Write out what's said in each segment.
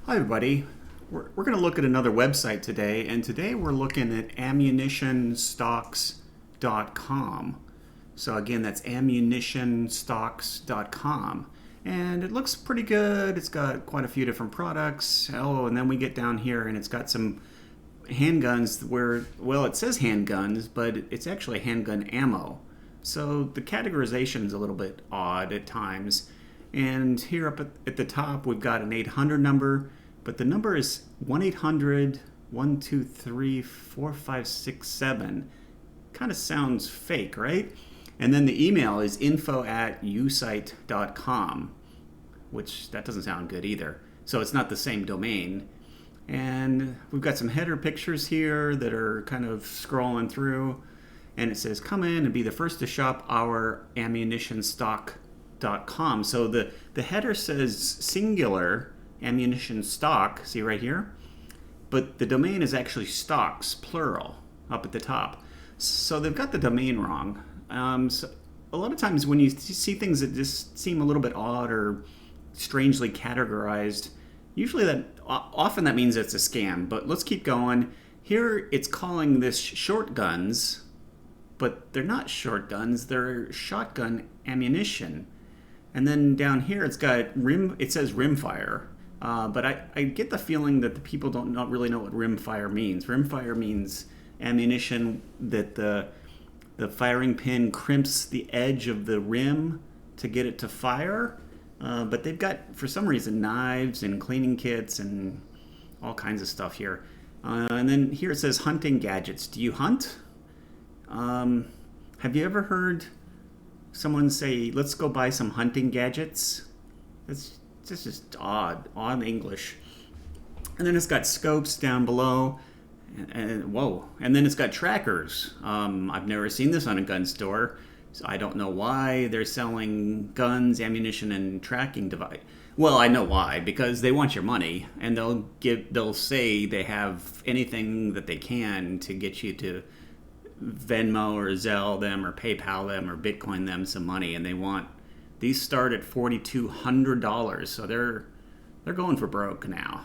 Hi, everybody. We're going to look at another website today, and today we're looking at ammunitionstocks.com. So again, that's ammunitionstocks.com. And it looks pretty good. It's got quite a few different products. Oh, and then we get down here and it's got some handguns where, well, it says handguns, but it's actually handgun ammo. So the categorization is a little bit odd at times. And here up at the top, we've got an 800 number, but the number is 1-800-123-4567. Kind of sounds fake, right? And then the email is info@usite.com, which that doesn't sound good either. So it's not the same domain. And we've got some header pictures here that are kind of scrolling through. And it says, come in and be the first to shop our ammunitionstock.com. So the header says singular ammunition stock, see right here? But the domain is actually stocks, plural, up at the top. So they've got the domain wrong. So a lot of times when you see things that just seem a little bit odd or strangely categorized, often that means it's a scam. But let's keep going. Here it's calling this short guns, but they're not short guns, they're shotgun ammunition. And then down here it says rimfire. But I get the feeling that the people don't really know what rimfire means. Rimfire means ammunition that the firing pin crimps the edge of the rim to get it to fire. But they've got, for some reason, knives and cleaning kits and all kinds of stuff here. And then here it says hunting gadgets. Do you hunt? Have you ever heard someone say, let's go buy some hunting gadgets? It's just odd English. And then it's got scopes down below. And whoa. And then it's got trackers. I've never seen this on a gun store. So I don't know why they're selling guns, ammunition, and tracking device. Well, I know why, because they want your money, and they'll say they have anything that they can to get you to Venmo or Zelle them or PayPal them or Bitcoin them some money, and these start at $4,200, so they're going for broke now.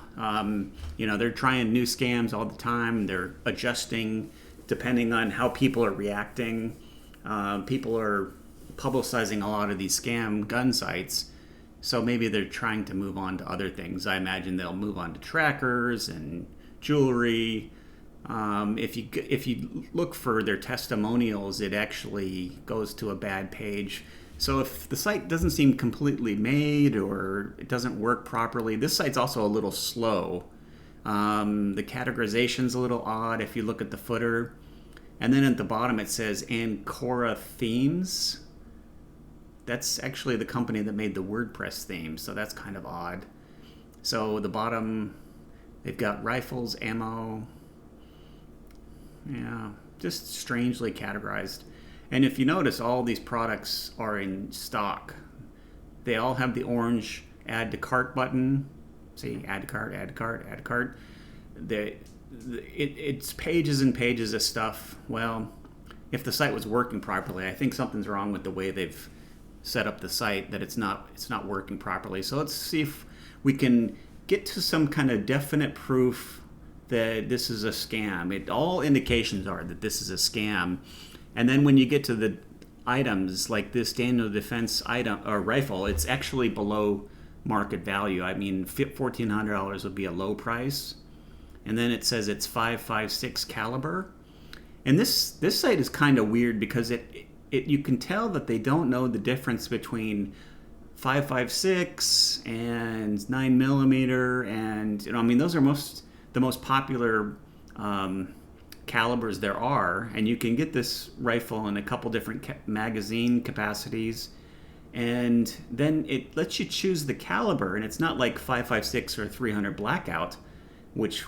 They're trying new scams all the time. They're adjusting depending on how people are reacting. People are publicizing a lot of these scam gun sites, so maybe they're trying to move on to other things. I imagine they'll move on to trackers and jewelry. If you look for their testimonials, it actually goes to a bad page. So if the site doesn't seem completely made or it doesn't work properly, this site's also a little slow. The categorization's a little odd if you look at the footer. And then at the bottom it says Ancora Themes. That's actually the company that made the WordPress theme, so that's kind of odd. So the bottom, they've got rifles, ammo. Yeah, just strangely categorized. And if you notice, all these products are in stock. They all have the orange add to cart button. See, add to cart, add to cart, add to cart. It's pages and pages of stuff. Well, if the site was working properly, I think something's wrong with the way they've set up the site, that it's not working properly. So let's see if we can get to some kind of definite proof that this is a scam. All indications are that this is a scam. And then when you get to the items like this Daniel Defense item or rifle, it's actually below market value. I mean, $1,400 would be a low price. And then it says it's .556 caliber. And this site is kind of weird because you can tell that they don't know the difference between .556 and 9mm, and those are the most popular calibers there are, and you can get this rifle in a couple different magazine capacities, and then it lets you choose the caliber, and it's not like .556 or 300 blackout, which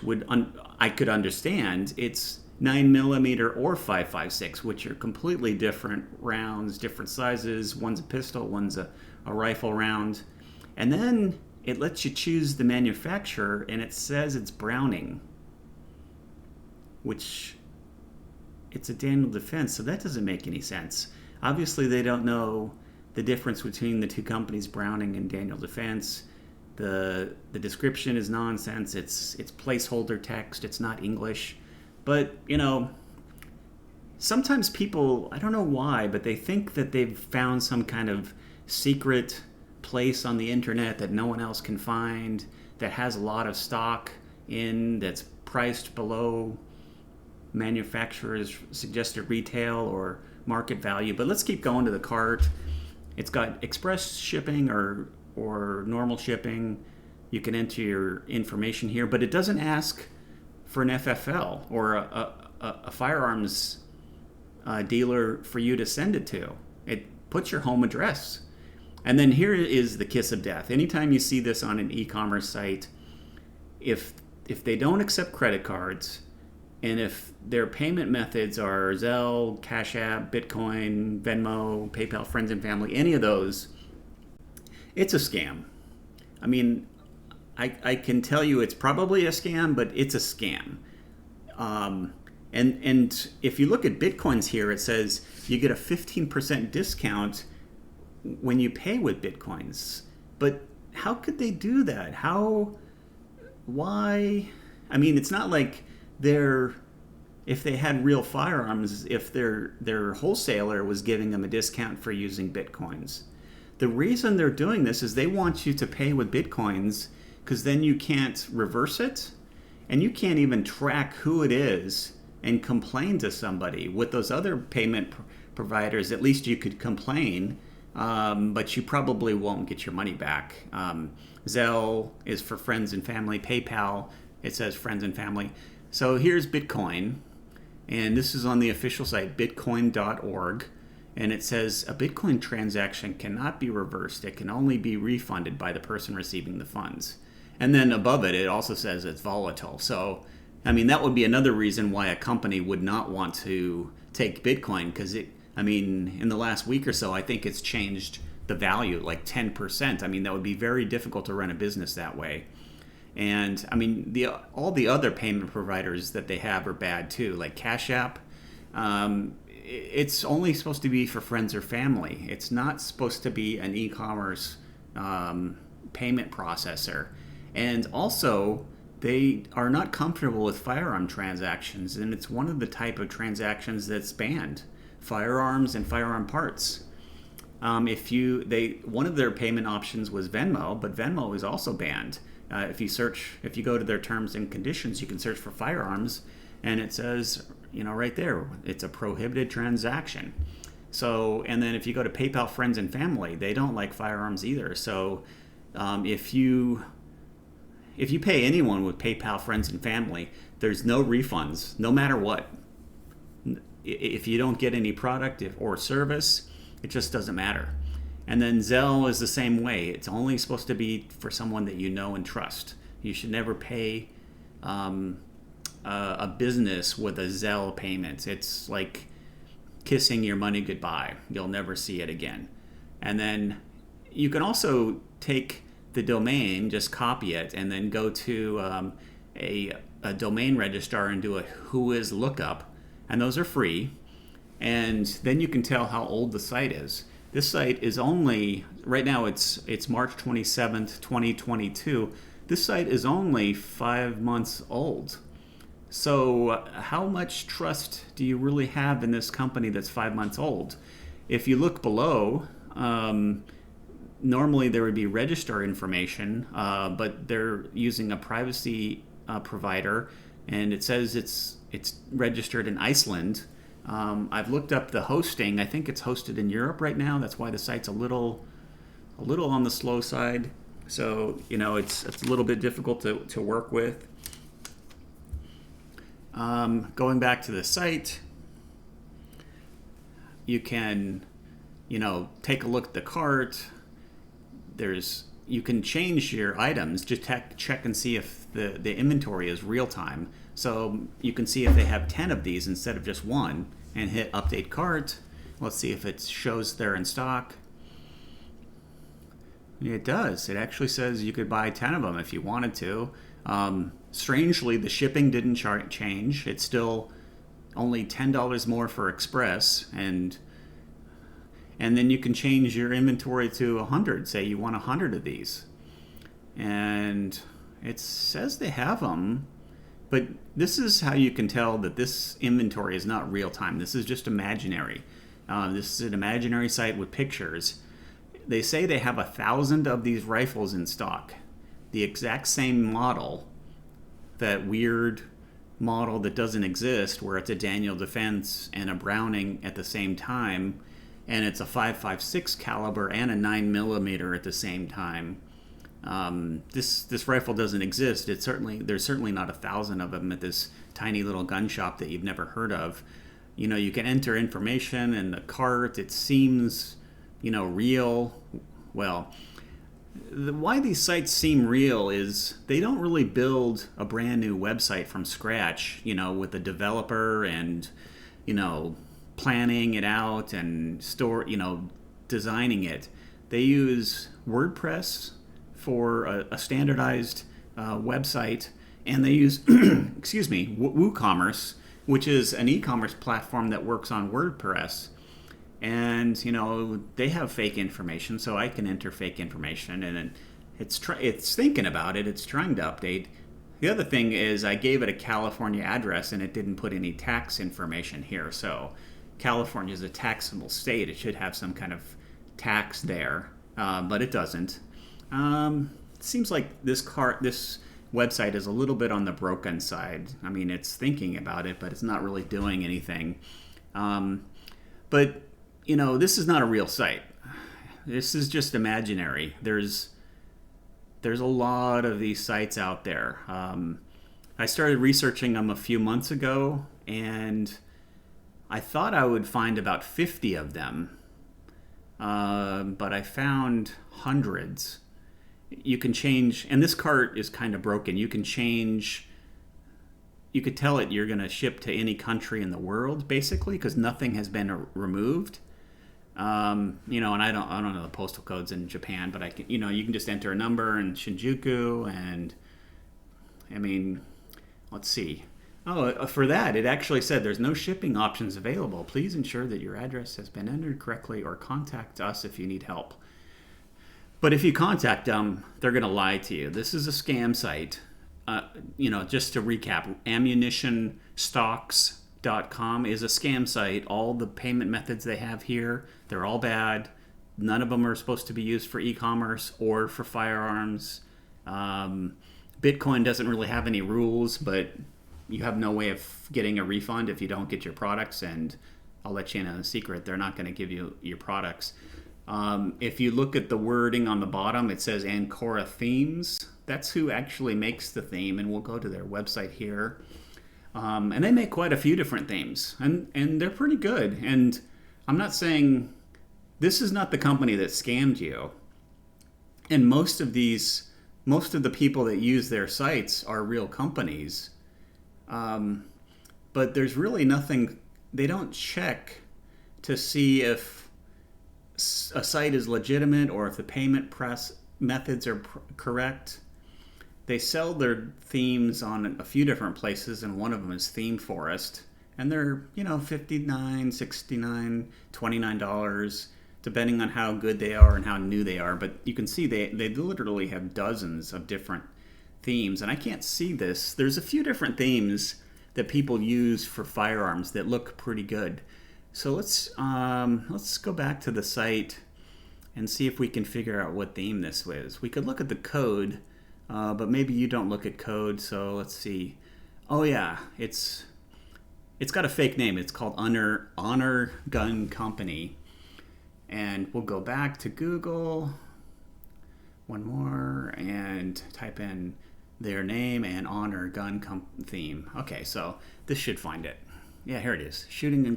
I could understand. It's 9mm or .556, which are completely different rounds, different sizes. One's a pistol, one's a rifle round. And then it lets you choose the manufacturer, and it says it's Browning, which it's a Daniel Defense, so that doesn't make any sense. Obviously, they don't know the difference between the two companies, Browning and Daniel Defense. The description is nonsense. It's placeholder text. It's not English. But, sometimes people, I don't know why, but they think that they've found some kind of secret place on the internet that no one else can find, that has a lot of stock that's priced below manufacturer's suggested retail or market value. But let's keep going to the cart. It's got express shipping or normal shipping. You can enter your information here, but it doesn't ask for an FFL or a firearms dealer for you to send it to. It puts your home address. And then here is the kiss of death. Anytime you see this on an e-commerce site, if they don't accept credit cards, and if their payment methods are Zelle, Cash App, Bitcoin, Venmo, PayPal, Friends and Family, any of those, it's a scam. I mean, I can tell you it's probably a scam, but it's a scam. And if you look at Bitcoins here, it says you get a 15% discount when you pay with Bitcoins. But how could they do that? Why? I mean, it's not like if they had real firearms, if their wholesaler was giving them a discount for using Bitcoins. The reason they're doing this is they want you to pay with Bitcoins, because then you can't reverse it, and you can't even track who it is and complain to somebody. With those other payment providers, at least you could complain, but you probably won't get your money back. Zelle is for friends and family. PayPal, it says friends and family. So here's Bitcoin, and this is on the official site, bitcoin.org, and it says a Bitcoin transaction cannot be reversed. It can only be refunded by the person receiving the funds. And then above it, it also says it's volatile. So, I mean, that would be another reason why a company would not want to take Bitcoin, because in the last week or so, I think it's changed the value like 10%. I mean, that would be very difficult to run a business that way. And I mean, all the other payment providers that they have are bad too, like Cash App. It's only supposed to be for friends or family. It's not supposed to be an e-commerce payment processor. And also, they are not comfortable with firearm transactions, and it's one of the type of transactions that's banned: firearms and firearm parts. One of their payment options was Venmo, but Venmo is also banned. If you go to their terms and conditions, you can search for firearms, and it says, right there, it's a prohibited transaction. So, and then if you go to PayPal, Friends and Family, they don't like firearms either. So, if you pay anyone with PayPal, Friends and Family, there's no refunds, no matter what. If you don't get any product or service, it just doesn't matter. And then Zelle is the same way. It's only supposed to be for someone that you know and trust. You should never pay a business with a Zelle payment. It's like kissing your money goodbye. You'll never see it again. And then you can also take the domain, just copy it, and then go to a domain registrar and do a whois lookup, and those are free. And then you can tell how old the site is. This site is only, right now it's March 27th, 2022. This site is only 5 months old. So how much trust do you really have in this company that's 5 months old? If you look below, normally there would be register information, but they're using a privacy provider, and it says it's registered in Iceland. I've looked up the hosting. I think it's hosted in Europe right now. That's why the site's a little on the slow side. So it's a little bit difficult to work with. Going back to the site, you can take a look at the cart. You can change your items. Just check and see if the inventory is real time. So you can see if they have 10 of these instead of just one, and hit update cart. Let's see if it shows they're in stock. It does. It actually says you could buy 10 of them if you wanted to. Strangely, the shipping didn't change. It's still only $10 more for express, and then you can change your inventory to 100. Say you want 100 of these. and it says they have them. But this is how you can tell that this inventory is not real time. This is just imaginary. This is an imaginary site with pictures. They say they have 1,000 of these rifles in stock. The exact same model, that weird model that doesn't exist, where it's a Daniel Defense and a Browning at the same time, and it's a 5.56 caliber and a 9mm at the same time. This rifle doesn't exist. There's certainly not 1,000 of them at this tiny little gun shop that you've never heard of. You can enter information in the cart. It seems, real. Well, why these sites seem real is they don't really build a brand new website from scratch, with a developer and, planning it out and designing it. They use WordPress for a standardized website, and they use, excuse me, WooCommerce, which is an e-commerce platform that works on WordPress. And they have fake information, so I can enter fake information, and it's thinking about it. It's trying to update. The other thing is I gave it a California address, and it didn't put any tax information here. So California is a taxable state. It should have some kind of tax there, but it doesn't. It seems like this website is a little bit on the broken side. I mean, it's thinking about it, but it's not really doing anything. But this is not a real site. This is just imaginary. There's a lot of these sites out there. I started researching them a few months ago, and I thought I would find about 50 of them, but I found hundreds. You can change, and this cart is kind of broken. You can change. You could tell it you're going to ship to any country in the world, basically, because nothing has been removed. And I don't know the postal codes in Japan, but I can, you can just enter a number in Shinjuku, and let's see. Oh, for that, it actually said there's no shipping options available. Please ensure that your address has been entered correctly, or contact us if you need help. But if you contact them, they're going to lie to you. This is a scam site. Just to recap, ammunitionstocks.com is a scam site. All the payment methods they have here, they're all bad. None of them are supposed to be used for e-commerce or for firearms. Bitcoin doesn't really have any rules, but you have no way of getting a refund if you don't get your products, and I'll let you in on a secret. They're not going to give you your products. If you look at the wording on the bottom, it says Ancora Themes. That's who actually makes the theme, and we'll go to their website here. And they make quite a few different themes, and they're pretty good. And I'm not saying this is not the company that scammed you. And most of the people that use their sites are real companies. But there's really nothing. They don't check to see if a site is legitimate or if the payment methods are correct. They sell their themes on a few different places, and one of them is Theme Forest, and they're $59, $69, $29, depending on how good they are and how new they are. But you can see they literally have dozens of different themes, and I can't see this. There's a few different themes that people use for firearms that look pretty good. So let's go back to the site and see if we can figure out what theme this was. We could look at the code, but maybe you don't look at code. So let's see. Oh yeah, it's got a fake name. It's called Honor Gun Company, and we'll go back to Google. One more, and type in their name and Honor Gun theme. Okay, so this should find it. Yeah, here it is. Shooting and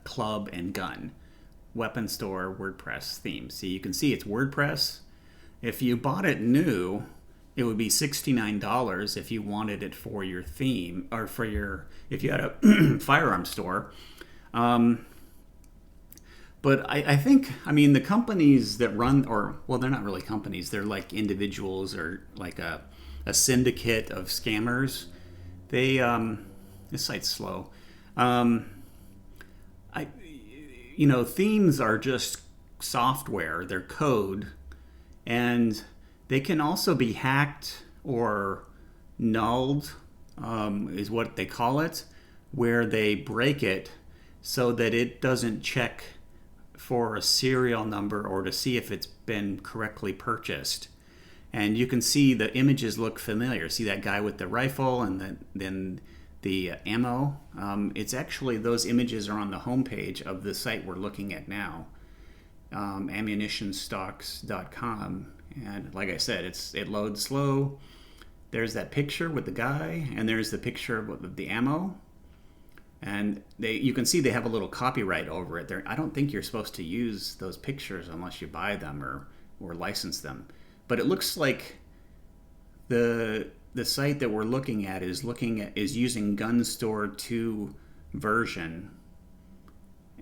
Club and Gun. Weapon Store WordPress theme. See, you can see it's WordPress. If you bought it new, it would be $69 if you wanted it for your theme, or for if you had a firearm store. But I think, the companies that run, they're not really companies. They're like individuals or like a syndicate of scammers. This site's slow. Themes are just software. They're code. And They can also be hacked or nulled, is what they call it, where they break it so that it doesn't check for a serial number or to see if it's been correctly purchased. And you can see the images look familiar. See that guy with the rifle and then the ammo? It's actually, those images are on the homepage of the site we're looking at now, ammunitionstocks.com. And like I said, it loads slow. There's that picture with the guy, and there's the picture of the ammo. And you can see they have a little copyright over it. I don't think you're supposed to use those pictures unless you buy them or license them. But it looks like the site that we're looking at is using Gunstore 2 version.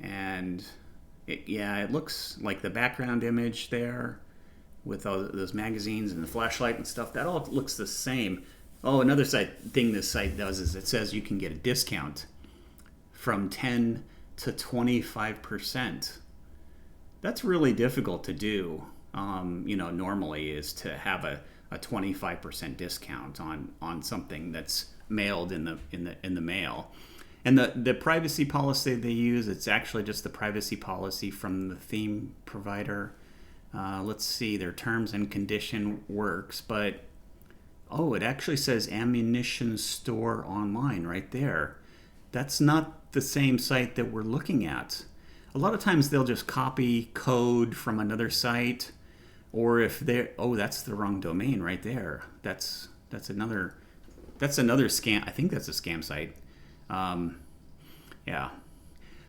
And it looks like the background image there with all those magazines and the flashlight and stuff, that all looks the same. Oh, another thing this site does is it says you can get a discount from 10 to 25%. That's really difficult to do. Normally is to have a 25% discount on something that's mailed in the mail. And the privacy policy they use, it's actually just the privacy policy from the theme provider. Let's see, their terms and condition works, but it actually says Ammunition Store Online right there. That's not the same site that we're looking at. A lot of times they'll just copy code from another site, or if they're, that's the wrong domain right there. That's another scam. I think that's a scam site. Yeah.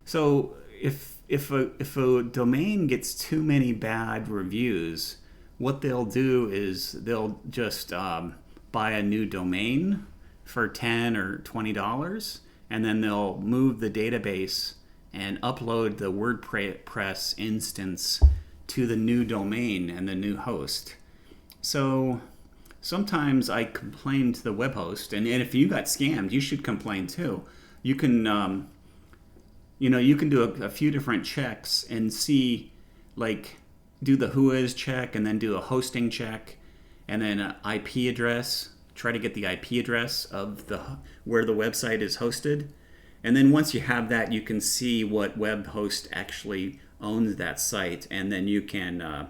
So if a domain gets too many bad reviews, what they'll do is they'll just buy a new domain for $10 or $20, and then they'll move the database and upload the WordPress instance to the new domain and the new host. So sometimes I complain to the web host, and if you got scammed, you should complain too. You can you can do a few different checks and see, like, do the whois check and then do a hosting check and then an IP address. Try to get the IP address of where the website is hosted. And then once you have that, you can see what web host actually owns that site, and then you can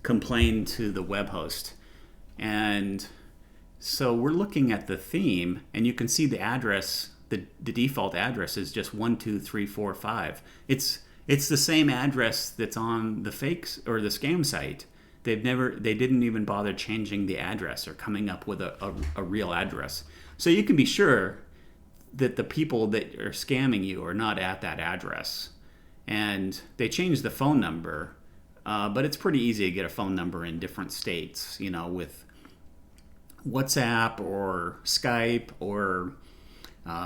complain to the web host. And so we're looking at the theme, and you can see the address. The default address is just 12345. It's the same address that's on the fakes or the scam site. They didn't even bother changing the address or coming up with a real address. So you can be sure that the people that are scamming you are not at that address. And they changed the phone number, but it's pretty easy to get a phone number in different states, with WhatsApp or Skype or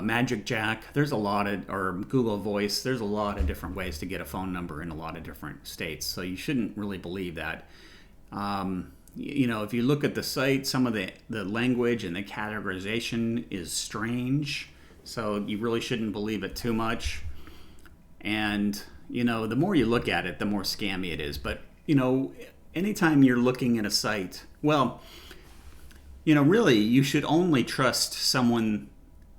Magic Jack. There's a lot of, or Google Voice. There's a lot of different ways to get a phone number in a lot of different states. So you shouldn't really believe that. If you look at the site, some of the language and the categorization is strange. So you really shouldn't believe it too much. And, the more you look at it, the more scammy it is. But, anytime you're looking at a site, really you should only trust someone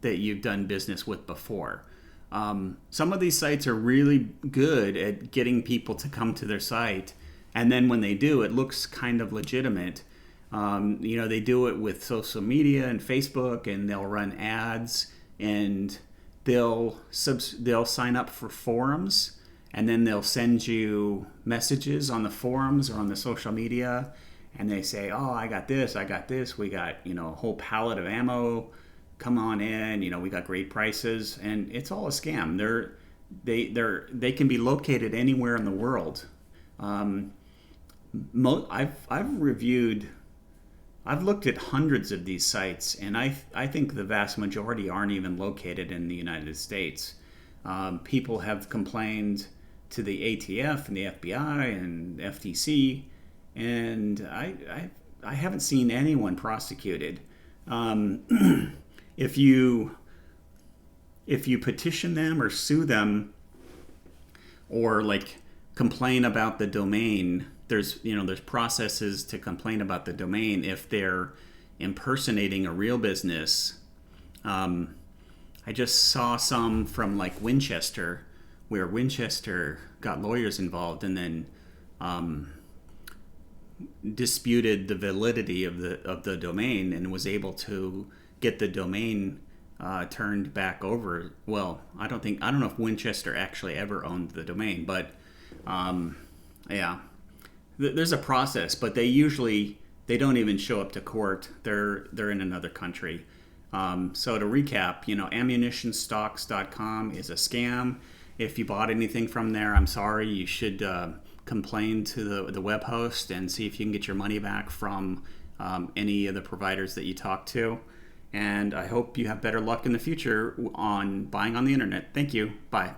that you've done business with before. Some of these sites are really good at getting people to come to their site, and then when they do, it looks kind of legitimate. They do it with social media and Facebook, and they'll run ads, and they'll sign up for forums, and then they'll send you messages on the forums or on the social media, and they say, I got this, we got a whole pallet of ammo, come on in, we got great prices. And it's all a scam. They can be located anywhere in the world. I've looked at hundreds of these sites, and I think the vast majority aren't even located in the United States. People have complained to the ATF and the FBI and FTC, and I haven't seen anyone prosecuted. If you petition them or sue them or complain about the domain, there's processes to complain about the domain if they're impersonating a real business. I just saw some from like Winchester, where Winchester got lawyers involved and then disputed the validity of the domain and was able to get the domain turned back over. Well, I don't know if Winchester actually ever owned the domain, but yeah, there's a process, but they don't even show up to court. They're in another country. So to recap, ammunitionstocks.com is a scam. If you bought anything from there, I'm sorry. You should complain to the web host and see if you can get your money back from any of the providers that you talk to. And I hope you have better luck in the future on buying on the internet. Thank you. Bye.